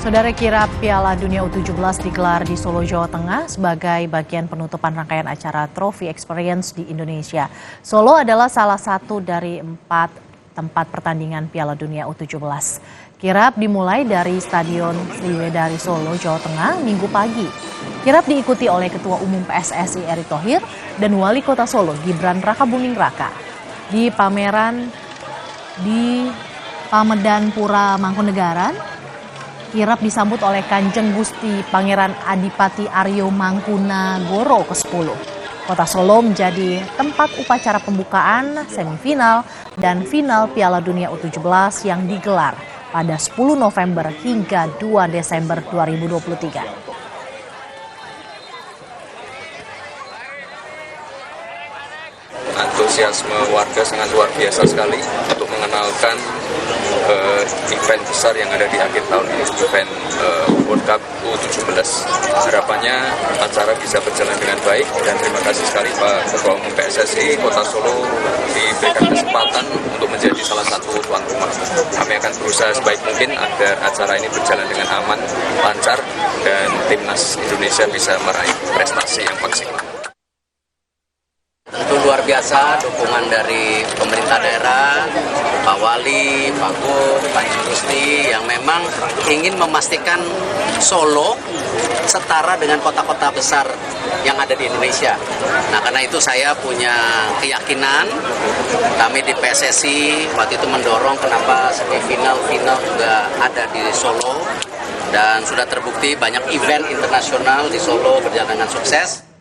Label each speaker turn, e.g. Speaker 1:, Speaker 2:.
Speaker 1: Saudara, kirap Piala Dunia U17 digelar di Solo, Jawa Tengah sebagai bagian penutupan rangkaian acara Trophy Experience di Indonesia. Solo adalah salah satu dari 4 tempat pertandingan Piala Dunia U17. Kirap dimulai dari Stadion Sriwedari Solo, Jawa Tengah, Minggu pagi. Kirap diikuti oleh Ketua Umum PSSI Erick Thohir dan Wali Kota Solo Gibran Rakabuming Raka. Di pameran di Pamedan Pura Mangkunegaran, kirap disambut oleh Kanjeng Gusti Pangeran Adipati Aryo Mangkunagoro ke-10. Kota Solo menjadi tempat upacara pembukaan, semifinal, dan final Piala Dunia U17 yang digelar pada 10 November hingga 2 Desember 2023.
Speaker 2: Antusiasme warga sangat luar biasa sekali untuk mengenalkan event besar yang ada di akhir tahun ini, event World Cup U17. Harapannya acara bisa berjalan dengan baik dan terima kasih sekali Pak Ketua Umum PSSI Kota Solo diberikan kesempatan untuk menjadi salah satu tuan rumah. Kami akan berusaha sebaik mungkin agar acara ini berjalan dengan aman, lancar, dan timnas Indonesia bisa meraih prestasi yang maksimal.
Speaker 3: Tentu luar biasa dukungan dari pemerintah daerah, Pak Wali, Pak Gub, Pak Gusti yang memang ingin memastikan Solo setara dengan kota-kota besar yang ada di Indonesia. Nah, karena itu saya punya keyakinan, kami di PSSI waktu itu mendorong kenapa semifinal-final juga ada di Solo, dan sudah terbukti banyak event internasional di Solo berjalan dengan sukses.